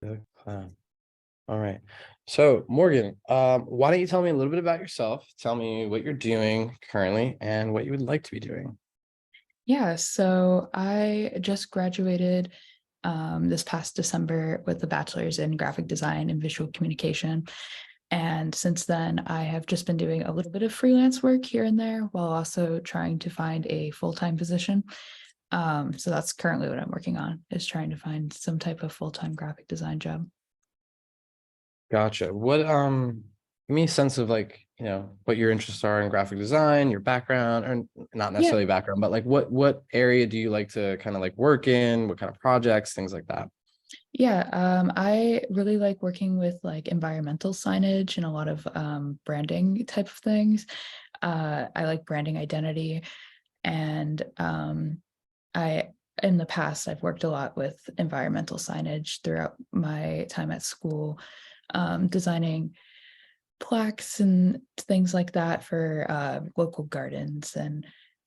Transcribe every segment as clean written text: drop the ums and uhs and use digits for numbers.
Good plan. All right. So Morgan, why don't you tell me a little bit about yourself? Tell me what you're doing currently and what you would like to be doing. Yeah, so I just graduated this past December with a bachelor's in graphic design and visual communication. And since then, I have just been doing a little bit of freelance work here and there while also trying to find a full-time position. So that's currently what I'm working on, is trying to find some type of full-time graphic design job. Gotcha. Give me a sense of like, what your interests are in graphic design, your background, or not Yeah, necessarily background, but like what area do you like to kind of like work in? What kind of projects, things like that? yeah. I really like working with like environmental signage and a lot of branding type of things. I like branding identity. And I, in the past, I've worked a lot with environmental signage throughout my time at school, designing plaques and things like that for local gardens. And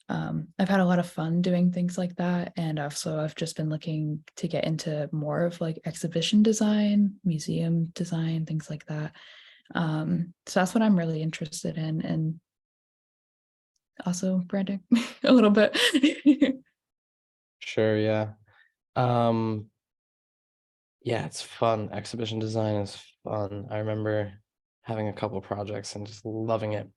I've had a lot of fun doing things like that. And also, I've just been looking to get into more of like exhibition design, museum design, things like that. So that's what I'm really interested in. And also branding a little bit. Sure, yeah. Um, yeah, it's fun. Exhibition design is fun. I remember having a couple projects and just loving it.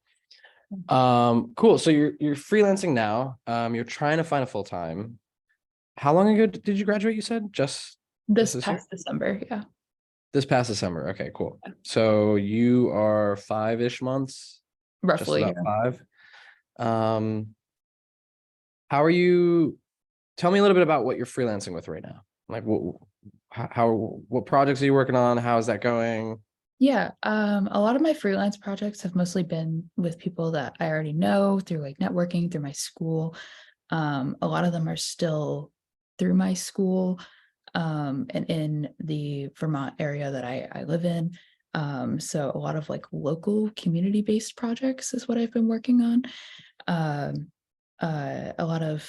Cool. So you're freelancing now. You're trying to find a full time. How long ago did you graduate? You said just This this year? past December, yeah. This past December. Okay, cool. So you are 5-ish months, just Roughly, about yeah. 5. Um, how are you? Tell me a little bit about what you're freelancing with right now. Like what projects are you working on? How is that going? Yeah, a lot of my freelance projects have mostly been with people that I already know through like networking through my school. A lot of them are still through my school, and in the Vermont area that I live in. So a lot of like local community-based projects is what I've been working on. Um, a lot of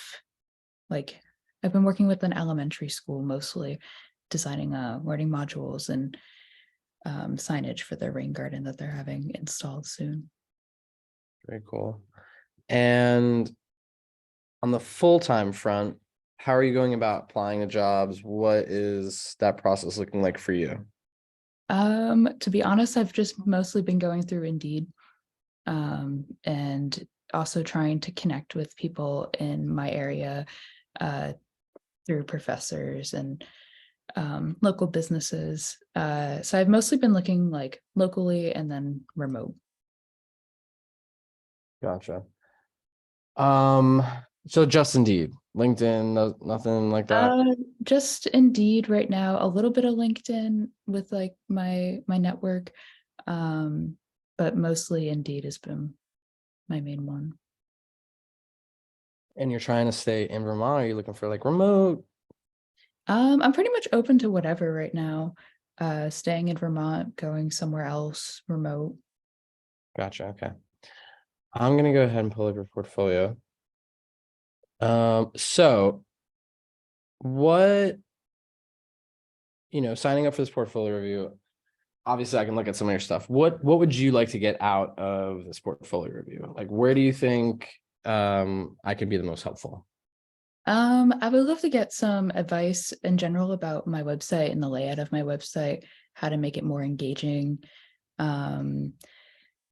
like I've been working with an elementary school mostly, designing learning modules and signage for their rain garden that they're having installed soon. Very cool. And on the full-time front, how are you going about applying to jobs? What is that process looking like for you? To be honest, I've just mostly been going through Indeed, and also trying to connect with people in my area uh, through professors and local businesses. So I've mostly been looking like locally and then remote. Gotcha. Um, so just Indeed, LinkedIn, nothing like that. Uh, just Indeed right now, a little bit of LinkedIn with like my network, um, but mostly Indeed has been my main one. And you're trying to stay in Vermont, are you looking for like remote? I'm pretty much open to whatever right now. Staying in Vermont, going somewhere else, remote. Gotcha. Okay. I'm gonna go ahead and pull up your portfolio. So what, signing up for this portfolio review, obviously I can look at some of your stuff. What would you like to get out of this portfolio review? Like where do you think I could be the most helpful? I would love to get some advice in general about my website and the layout of my website, how to make it more engaging, um,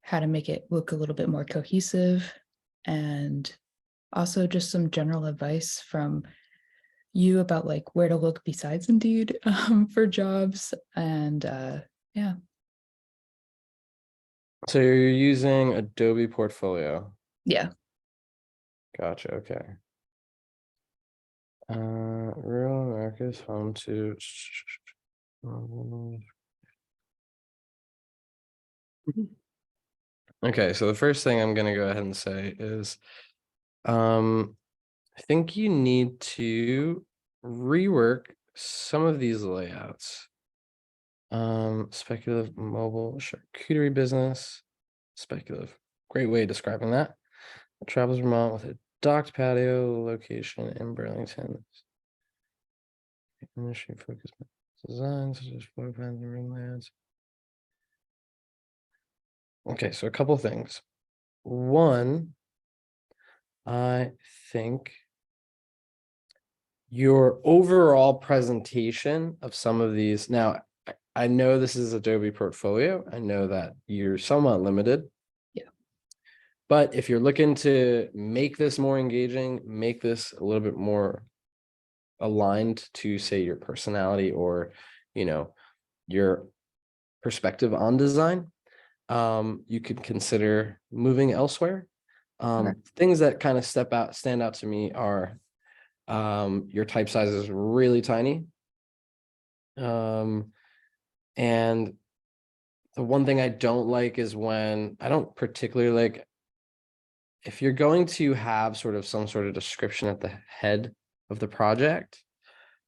how to make it look a little bit more cohesive, and also just some general advice from you about like where to look besides Indeed for jobs. And yeah, So you're using Adobe Portfolio. yeah. Gotcha. Okay. Rural America's home to. Okay, so the first thing I'm gonna go ahead and say is, I think you need to rework some of these layouts. Speculative mobile charcuterie business, speculative. Great way of describing that. Travels Vermont with a docked patio location in Burlington. Industry focus. Design such as floor plans and room layouts. Okay, so a couple things. One, I think your overall presentation of some of these. Now, I know this is Adobe Portfolio. I know that you're somewhat limited. Yeah. But if you're looking to make this more engaging, make this a little bit more aligned to, say, your personality or, your perspective on design, you could consider moving elsewhere. Okay. Things that kind of stand out to me are your type size is really tiny. And the one thing I don't like is when I don't particularly like if you're going to have sort of some sort of description at the head of the project,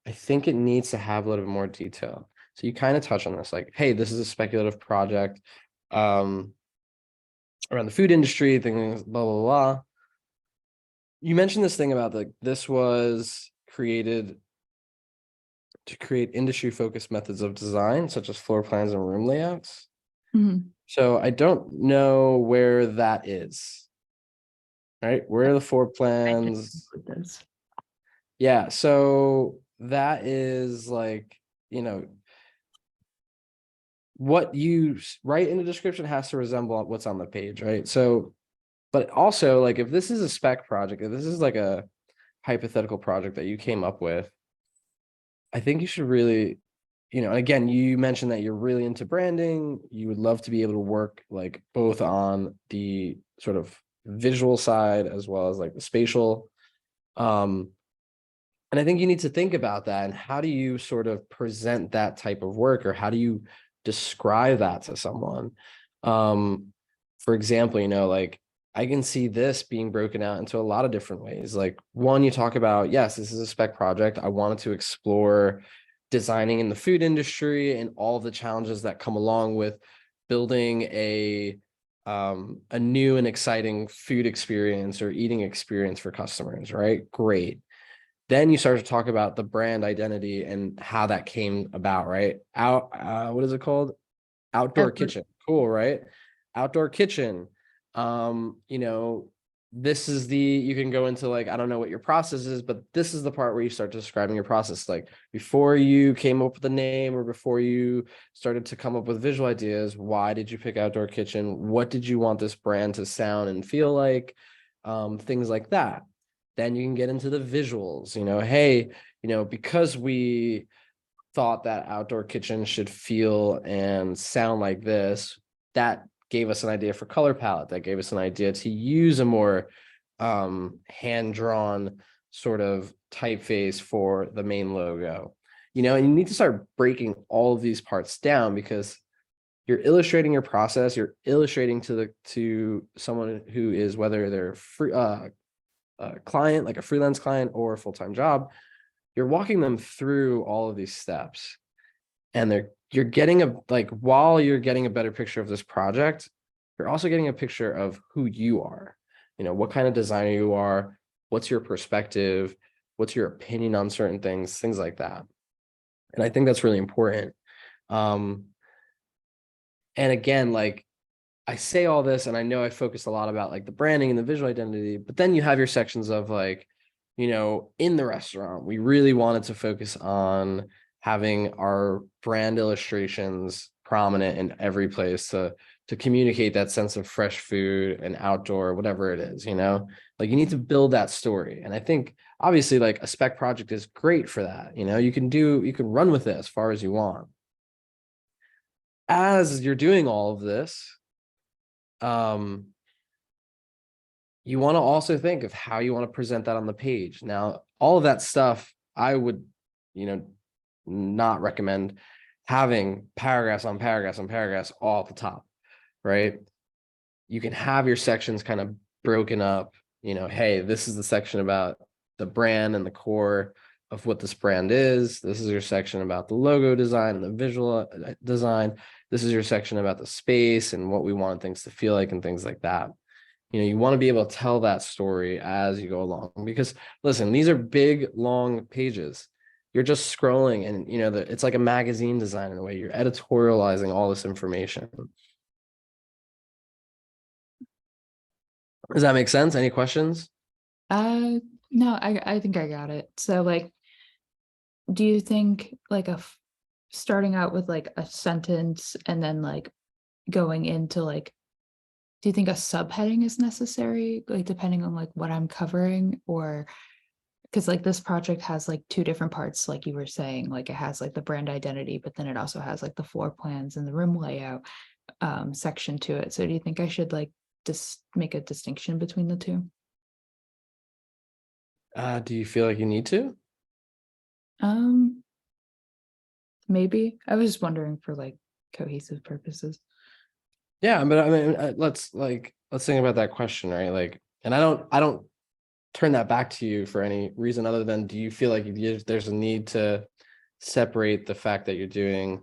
I think it needs to have a little bit more detail. So you kind of touch on this, like, hey, this is a speculative project around the food industry, things, blah, blah, blah. You mentioned this thing about this was created to create industry-focused methods of design, such as floor plans and room layouts. Mhm. So I don't know where that is. Right? Where are the floor I can plans? include this. Yeah, so that is like, what you write in the description has to resemble what's on the page, right? So, but also like if this is a spec project, if this is like a hypothetical project that you came up with, I think you should really, and again, you mentioned that you're really into branding. You would love to be able to work like both on the sort of visual side as well as like the spatial. And I think you need to think about that. And how do you sort of present that type of work, or how do you describe that to someone? For example, like I can see this being broken out into a lot of different ways. Like one, you talk about, yes, this is a spec project. I wanted to explore designing in the food industry and all the challenges that come along with building a new and exciting food experience or eating experience for customers, right? Great. Then you start to talk about the brand identity and how that came about, right? What is it called? Outdoor Outward. kitchen. Cool, right? Outdoor kitchen. This is you can go into like, I don't know what your process is, but this is the part where you start describing your process. Like before you came up with the name or before you started to come up with visual ideas, why did you pick outdoor kitchen? What did you want this brand to sound and feel like? Things like that. Then you can get into the visuals, hey, because we thought that outdoor kitchen should feel and sound like this, that gave us an idea for color palette, that gave us an idea to use a more hand-drawn sort of typeface for the main logo. And you need to start breaking all of these parts down, because you're illustrating your process, you're illustrating to someone who is, whether they're free, a client, like a freelance client or a full-time job, you're walking them through all of these steps, and you're getting while you're getting a better picture of this project, you're also getting a picture of who you are, what kind of designer you are, what's your perspective, what's your opinion on certain things like that. And I think that's really important. And again, like I say all this, and I know I focused a lot about like the branding and the visual identity, but then you have your sections of like, in the restaurant, we really wanted to focus on having our brand illustrations prominent in every place to communicate that sense of fresh food and outdoor, whatever it is, like you need to build that story. And I think obviously like a spec project is great for that. You can run with it as far as you want. As you're doing all of this, you want to also think of how you want to present that on the page. Now, all of that stuff, I would, not recommend having paragraphs on paragraphs on paragraphs all at the top, right? You can have your sections kind of broken up, hey, this is the section about the brand and the core of what this brand is. This is your section about the logo design and the visual design. This is your section about the space and what we want things to feel like and things like that. You want to be able to tell that story as you go along, because listen, these are big, long pages. you're just scrolling and it's like a magazine design in a way. You're editorializing all this information. Does that make sense? Any questions? Uh, no, I think I got it. So like, do you think like starting out with like a sentence and then like going into like, do you think a subheading is necessary, like depending on like what I'm covering? Or because like this project has like two different parts, like you were saying, like it has like the brand identity, but then it also has like the floor plans and the room layout section to it. So do you think I should like just make a distinction between the two? Do you feel like you need to? Um, maybe. I was just wondering for like cohesive purposes. Yeah, but I mean, let's think about that question, right? Like, and I don't turn that back to you for any reason other than, do you feel like there's a need to separate the fact that you're doing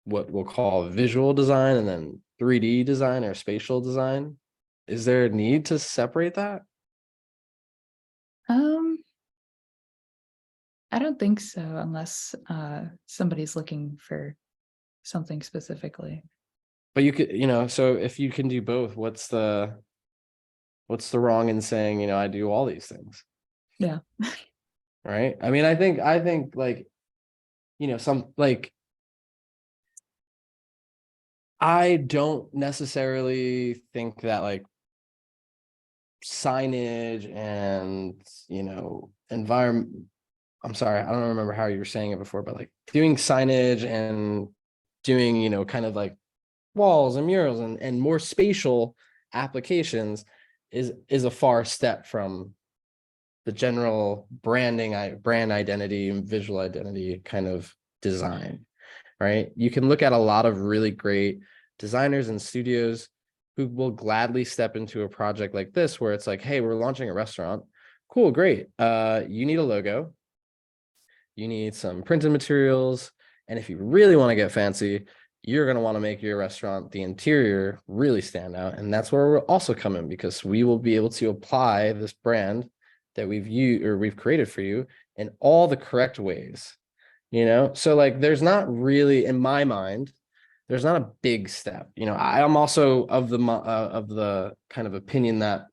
what we'll call visual design and then 3D design or spatial design? Is there a need to separate that? Um, I don't think so, unless somebody's looking for something specifically. But you could, so if you can do both, what's the wrong in saying, I do all these things, Yeah. right? I mean, I think like, some like, I don't necessarily think that like signage and, environment, I'm sorry, I don't remember how you were saying it before, but like doing signage and doing, kind of like walls and murals and more spatial applications is a far step from the general brand identity and visual identity kind of design, right? You can look at a lot of really great designers and studios who will gladly step into a project like this, where it's like, hey, we're launching a restaurant. Cool, great. You need a logo, you need some printed materials, and if you really want to get fancy, you're going to want to make your restaurant, the interior, really stand out. And that's where we'll also come in, because we will be able to apply this brand that we've created for you in all the correct ways. So like, there's not really, in my mind, there's not a big step. I am also of the kind of opinion that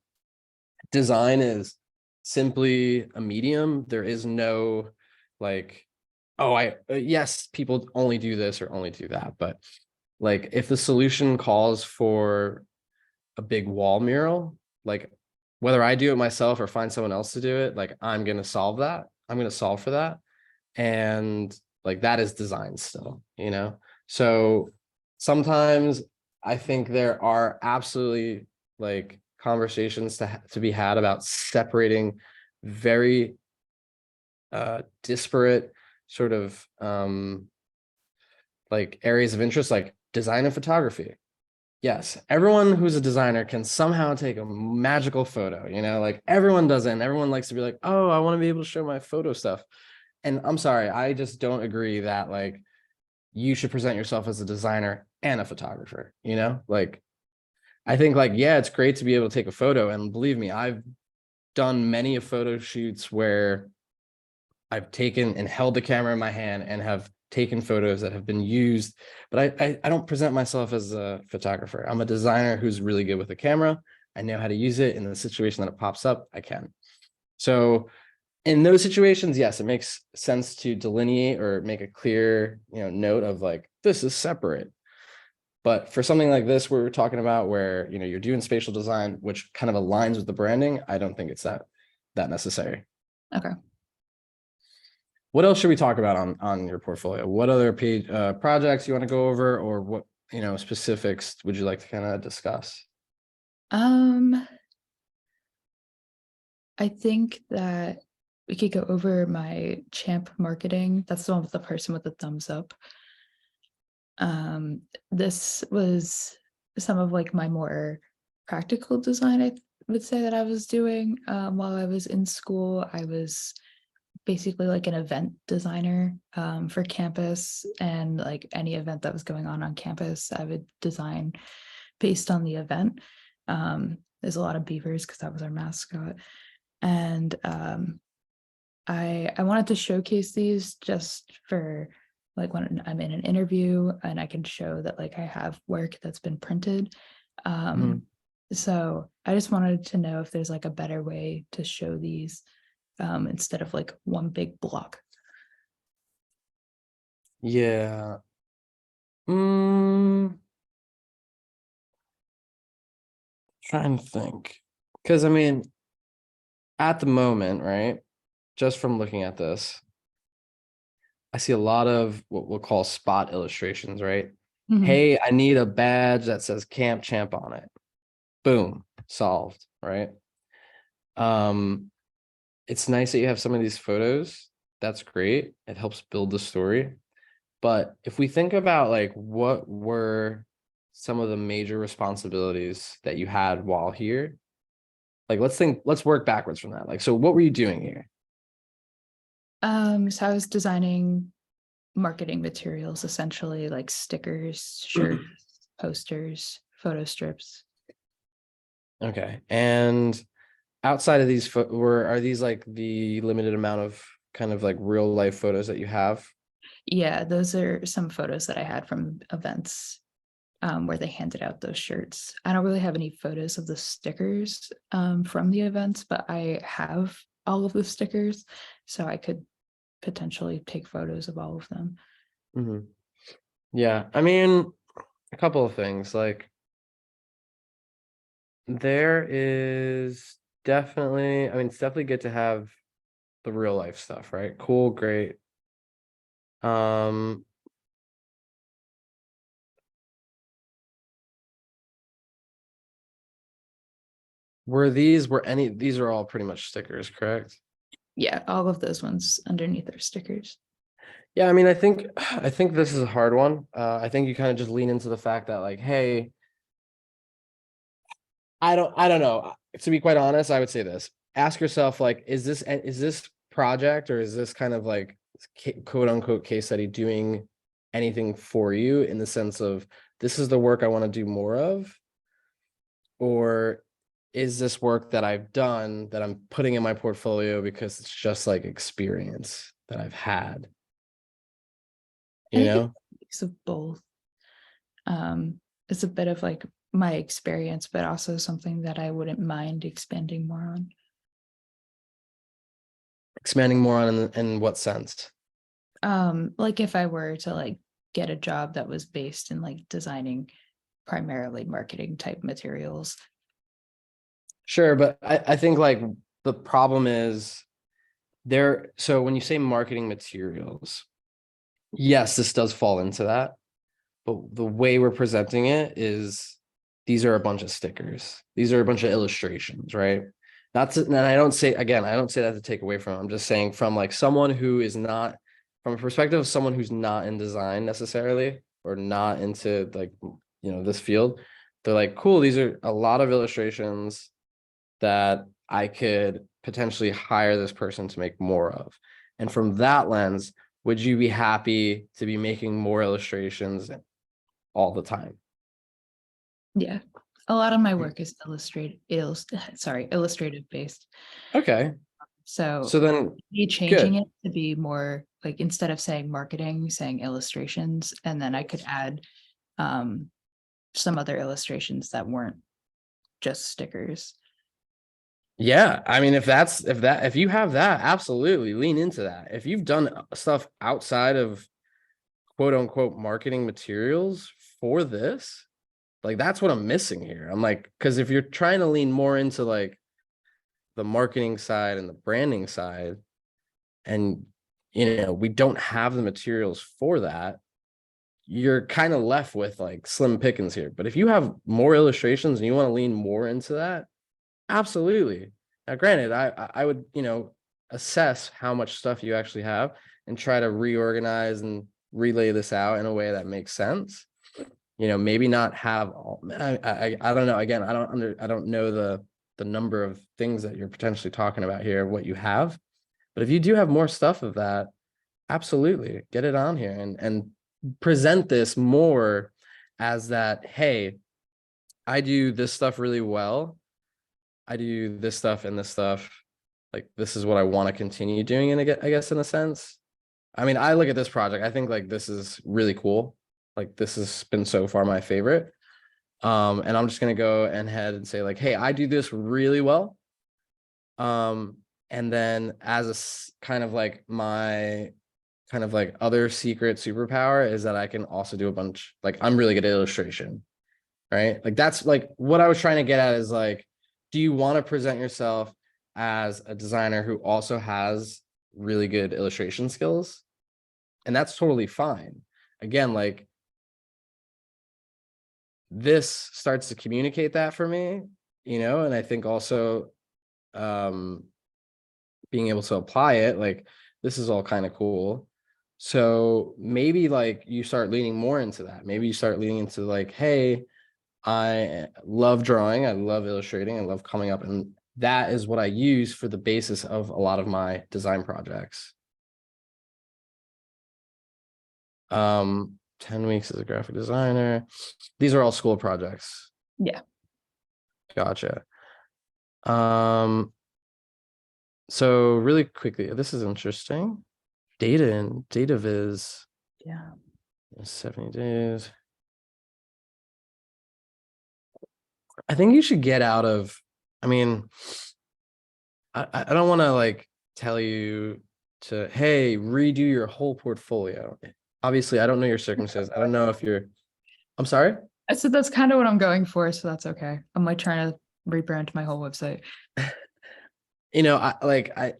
design is simply a medium. There is no like, oh, yes, people only do this or only do that. But like, if the solution calls for a big wall mural, like whether I do it myself or find someone else to do it, like I'm going to solve that. I'm going to solve for that. And like, that is design still. So sometimes I think there are absolutely like conversations to be had about separating very disparate sort of like areas of interest, like design and photography. Yes, everyone who's a designer can somehow take a magical photo, like everyone does it, and everyone likes to be like, oh, I want to be able to show my photo stuff. And I'm sorry, I just don't agree that like you should present yourself as a designer and a photographer, like I think like, yeah, it's great to be able to take a photo. And believe me, I've done many of photo shoots where I've taken and held the camera in my hand and have taken photos that have been used, but I don't present myself as a photographer. I'm a designer who's really good with a camera. I know how to use it in the situation that it pops up. I can. So in those situations, yes, it makes sense to delineate or make a clear, note of like, this is separate. But for something like this, we're talking about where, you're doing spatial design, which kind of aligns with the branding, I don't think it's that necessary. Okay. What else should we talk about on your portfolio? What other projects you want to go over, or what, specifics would you like to kind of discuss? Um, I think that we could go over my champ marketing. That's the one with the person with the thumbs up. This was some of like my more practical design, I would say, that I was doing while I was in school. I was basically like an event designer for campus, and like any event that was going on campus, I would design based on the event. There's a lot of beavers because that was our mascot. And I wanted to showcase these just for like when I'm in an interview and I can show that like I have work that's been printed. Mhm. So I just wanted to know if there's like a better way to show these instead of like one big block. Yeah. Mm, trying to think. Because I mean, at the moment, right? Just from looking at this, I see a lot of what we'll call spot illustrations, right? Mhm. Hey, I need a badge that says Camp Champ on it. Boom, solved, right? Um, it's nice that you have some of these photos. That's great. It helps build the story. But if we think about like what were some of the major responsibilities that you had while here, like let's work backwards from that. Like, so what were you doing here? So I was designing marketing materials, essentially like stickers, shirts, posters, photo strips. Okay. And outside of these are these like the limited amount of kind of like real life photos that you have? Yeah, those are some photos that I had from events where they handed out those shirts. I don't really have any photos of the stickers from the events, but I have all of the stickers, so I could potentially take photos of all of them. Mhm. Yeah. I mean, a couple of things. Like there is definitely, I mean, it's definitely good to have the real life stuff, right? Cool, great. Um, these are all pretty much stickers, correct? Yeah, all of those ones underneath are stickers. Yeah, I mean, I think this is a hard one. I think you kind of just lean into the fact that like, hey, I don't know. To be quite honest, I would say this. Ask yourself, like, is this project or is this kind of like quote unquote case study doing anything for you in the sense of this is the work I want to do more of? Or is this work that I've done that I'm putting in my portfolio because it's just like experience that I've had, I you think it's know? a mix of both. It's a bit of like my experience, but also something that I wouldn't mind expanding more on. Expanding more on in what sense? Like if I were to like get a job that was based in like designing primarily marketing type materials. Sure, but I think like the problem is there. So when you say marketing materials, yes, this does fall into that. But the way we're presenting it is these are a bunch of stickers. These are a bunch of illustrations, right? Not to, and I don't say again, I don't say that to take away from it. I'm just saying from like someone who is not from a perspective of someone who's not in design necessarily or not into like this field, they're like, cool, these are a lot of illustrations that I could potentially hire this person to make more of. And from that lens, would you be happy to be making more illustrations all the time? Yeah. A lot of my work is illustrative based. Okay. So So then be changing good. it to be more like instead of saying marketing, saying illustrations, and then I could add um some other illustrations that weren't just stickers. Yeah. I mean, if you have that, absolutely lean into that. If you've done stuff outside of quote unquote marketing materials for this, like that's what I'm missing here. I'm like, because if you're trying to lean more into like the marketing side and the branding side, and we don't have the materials for that, you're kind of left with like slim pickings here. But if you have more illustrations and you want to lean more into that, absolutely. Now granted, I would assess how much stuff you actually have and try to reorganize and relay this out in a way that makes sense. Maybe not have all. I don't know. Again, I don't know the number of things that you're potentially talking about here, what you have. But if you do have more stuff of that, absolutely get it on here and present this more as that, hey, I do this stuff really well. I do this stuff and this stuff. like this is what I want to continue doing, and I guess in a sense. I mean, I look at this project, I think like this is really cool. Like this has been so far my favorite. And I'm just gonna go ahead and say like, hey, I do this really well. And then as a kind of like my kind of like other secret superpower is that I can also do a bunch, like I'm really good at illustration, right? Like that's like what I was trying to get at is like, do you want to present yourself as a designer who also has really good illustration skills? And that's totally fine. Again, like this starts to communicate that for me, and I think also um being able to apply it, like this is all kind of cool. So maybe like you start leaning more into that. Maybe you start leaning into like, hey, I love drawing, I love illustrating, I love coming up, and that is what I use for the basis of a lot of my design projects. 10 weeks as a graphic designer. These are all school projects. Yeah. Gotcha. So really quickly, this is interesting. Data viz. Yeah. 70 days. I think you should get out of, I mean, I don't want to like tell you to, hey, redo your whole portfolio. Obviously, I don't know your circumstances. I don't know if you're, I'm sorry? I said that's kind of what I'm going for, so that's okay. I'm like trying to rebrand my whole website. I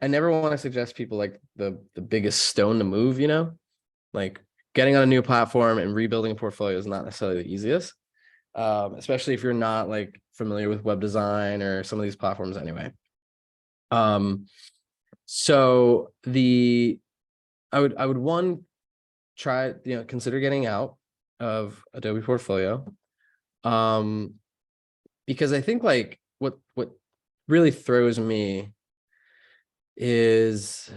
never want to suggest people like the biggest stone to move, like getting on a new platform and rebuilding a portfolio is not necessarily the easiest. Especially if you're not like familiar with web design or some of these platforms anyway. So I would one try, consider getting out of Adobe Portfolio. Because I think like what really throws me is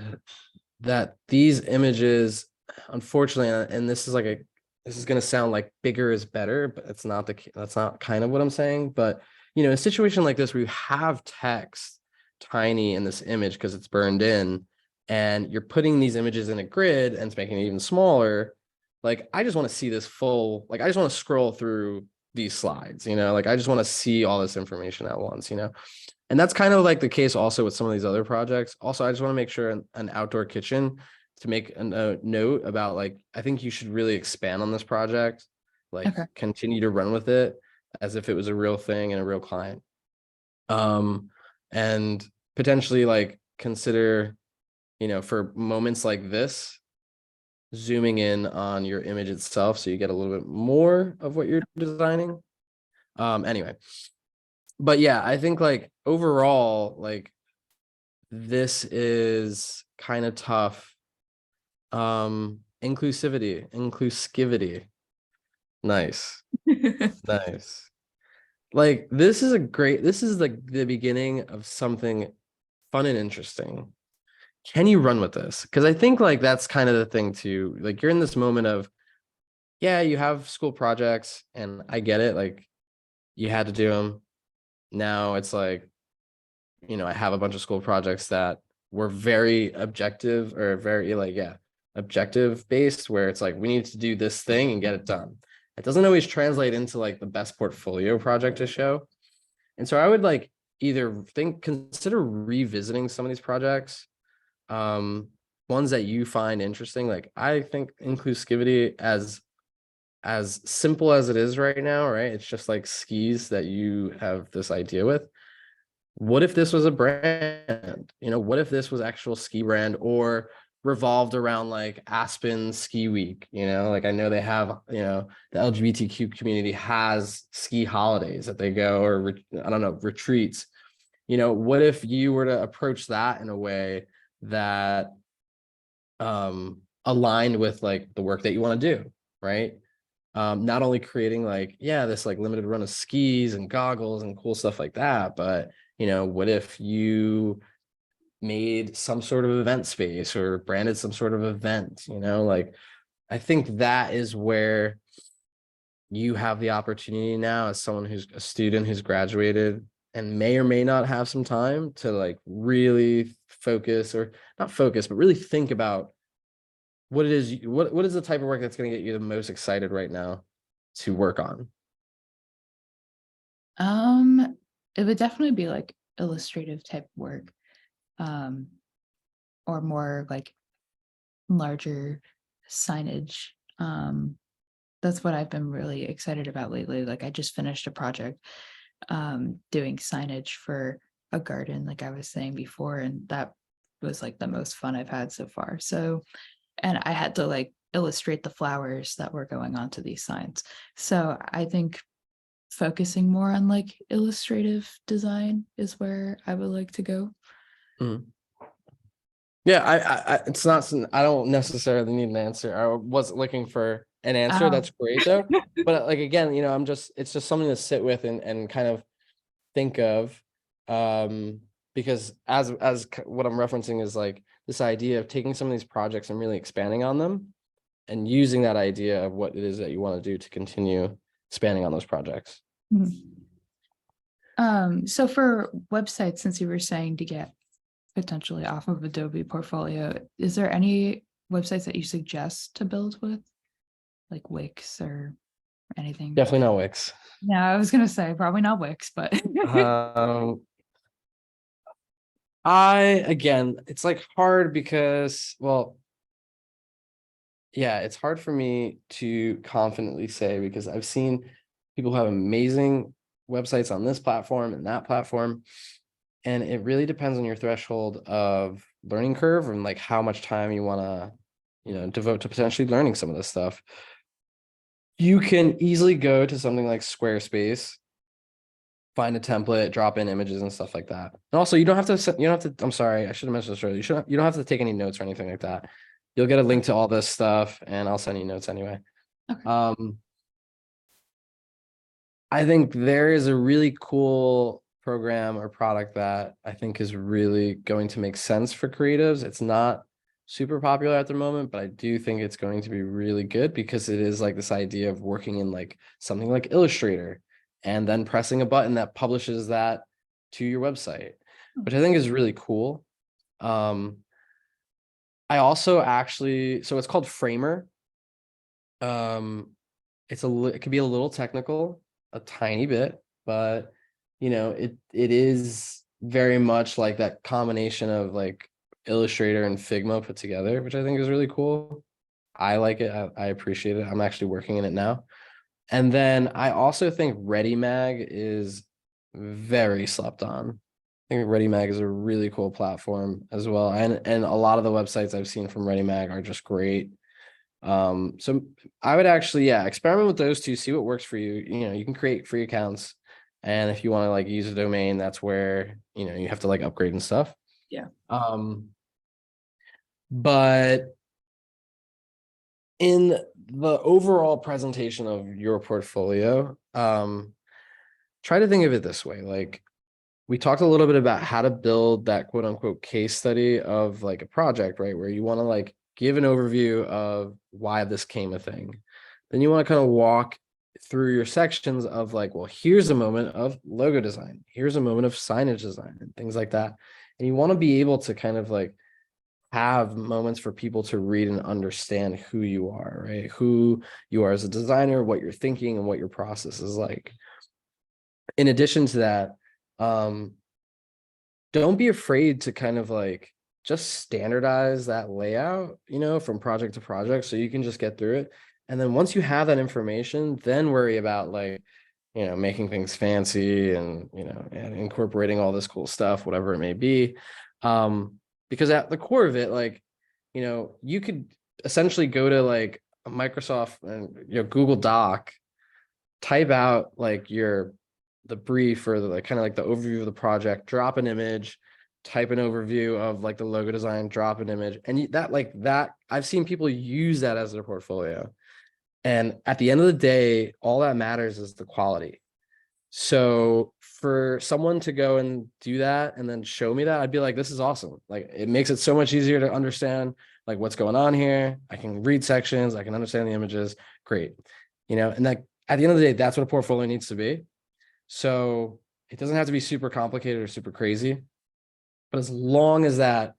that these images, unfortunately, and this is going to sound like bigger is better, but that's not kind of what I'm saying. But a situation like this where you have text tiny in this image because it's burned in, and you're putting these images in a grid and it's making it even smaller. Like I just want to see this full, like I just want to scroll through these slides, like I just want to see all this information at once, and that's kind of like the case also with some of these other projects. Also, I just want to make sure an outdoor kitchen, to make a note about like, I think you should really expand on this project, like Okay. continue to run with it as if it was a real thing and a real client. And potentially like consider, for moments like this, zooming in on your image itself so you get a little bit more of what you're designing. Anyway. But yeah, I think like overall, like this is kind of tough. Inclusivity. Nice. Nice. Like this is like the beginning of something fun and interesting. Can you run with this? Because I think like that's kind of the thing too. Like you're in this moment of, yeah, you have school projects and I get it. Like you had to do them. Now it's like, I have a bunch of school projects that were very objective or very like, yeah, objective based, where it's like, we need to do this thing and get it done. It doesn't always translate into like the best portfolio project to show. And so I would like either consider revisiting some of these projects, ones that you find interesting. Like I think inclusivity, as simple as it is right now, right? It's just like skis that you have this idea with. What if this was a brand? What if this was actual ski brand or revolved around like Aspen Ski Week? Like I know they have, the LGBTQ community has ski holidays that they go, or I don't know, retreats. What if you were to approach that in a way that aligned with like the work that you want to do, right? Not only creating like, yeah, this like limited run of skis and goggles and cool stuff like that, but what if you made some sort of event space or branded some sort of event, like I think that is where you have the opportunity now as someone who's a student who's graduated and may or may not have some time to like really focus, or not focus, but really think about what it is, what is the type of work that's going to get you the most excited right now to work on? It would definitely be like illustrative type work, um, or more like larger signage. That's what I've been really excited about lately. Like I just finished a project doing signage for a garden, like I was saying before, and that was like the most fun I've had so far. So, and I had to like illustrate the flowers that were going onto these signs. So I think focusing more on like illustrative design is where I would like to go. Mhm. Yeah, it's not, I don't necessarily need an answer. I wasn't looking for an answer. Um, That's great though. But like, again, it's just something to sit with and kind of think of. Because what I'm referencing is like this idea of taking some of these projects and really expanding on them and using that idea of what it is that you want to do to continue expanding on those projects. so for websites, since you were saying to get potentially off of Adobe Portfolio, is there any websites that you suggest to build with, like Wix or anything? Definitely not Wix. No, I was gonna say probably not Wix, but Um, again, it's like hard because, well, yeah, it's hard for me to confidently say because I've seen people who have amazing websites on this platform and that platform. And it really depends on your threshold of learning curve and like how much time you want to, devote to potentially learning some of this stuff. You can easily go to something like Squarespace, find a template, drop in images and stuff like that. And also, you don't have to, I'm sorry, I should have mentioned this earlier. You don't have to take any notes or anything like that. You'll get a link to all this stuff and I'll send you notes anyway. okay. Um, I think there is a really cool program or product that I think is really going to make sense for creatives. It's not super popular at the moment, but I do think it's going to be really good because it is like this idea of working in like something like Illustrator and then pressing a button that publishes that to your website, which I think is really cool. I also actually, so it's called Framer. Um, it could be a little technical, a tiny bit, but it is very much like that combination of like Illustrator and Figma put together, which I think is really cool. I like it. I appreciate it. I'm actually working in it now. And then I also think ReadyMag is very slept on. I think ReadyMag is a really cool platform as well. And a lot of the websites I've seen from ReadyMag are just great. So I would actually, yeah, experiment with those two, see what works for you. You can create free accounts. And if you want to like use a domain, that's where, you have to like upgrade and stuff. Yeah. But in the overall presentation of your portfolio, try to think of it this way. Like we talked a little bit about how to build that quote unquote case study of like a project, right? Where you want to like give an overview of why this came a thing. Then you want to kind of walk through your sections of like, well, here's a moment of logo design. Here's a moment of signage design and things like that. And you want to be able to kind of like have moments for people to read and understand who you are, right? Who you are as a designer, what you're thinking, and what your process is like. In addition to that, don't be afraid to kind of like just standardize that layout, from project to project so you can just get through it. And then once you have that information, then worry about like, making things fancy and incorporating all this cool stuff, whatever it may be. Because at the core of it, like, you could essentially go to like Microsoft and Google Doc, type out like the brief or the like kind of like the overview of the project, drop an image, type an overview of like the logo design, drop an image. And that I've seen people use that as their portfolio. And at the end of the day, all that matters is the quality. So for someone to go and do that and then show me that, I'd be like, this is awesome. Like it makes it so much easier to understand like what's going on here. I can read sections, I can understand the images. Great. And that at the end of the day, that's what a portfolio needs to be. So it doesn't have to be super complicated or super crazy. But as long as that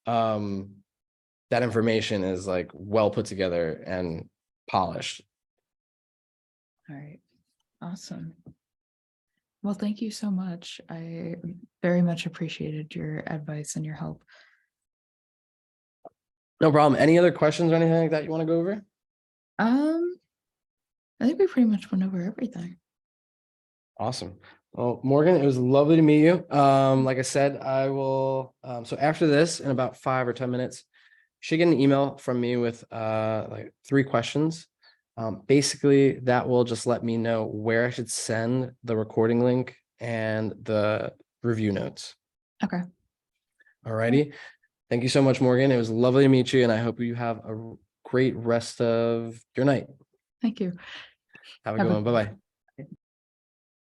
that information is like well put together and polished. All right. Awesome. Well, thank you so much. I very much appreciated your advice and your help. No problem. Any other questions or anything like that you want to go over? I think we pretty much went over everything. Awesome. Well, Morgan, it was lovely to meet you. Like I said, I will, so after this, in about 5 or 10 minutes, you should get an email from me with like 3 questions. Basically, that will just let me know where I should send the recording link and the review notes. Okay. All righty. Thank you so much, Morgan. It was lovely to meet you, and I hope you have a great rest of your night. Thank you. Have a Have good a one. Bye-bye.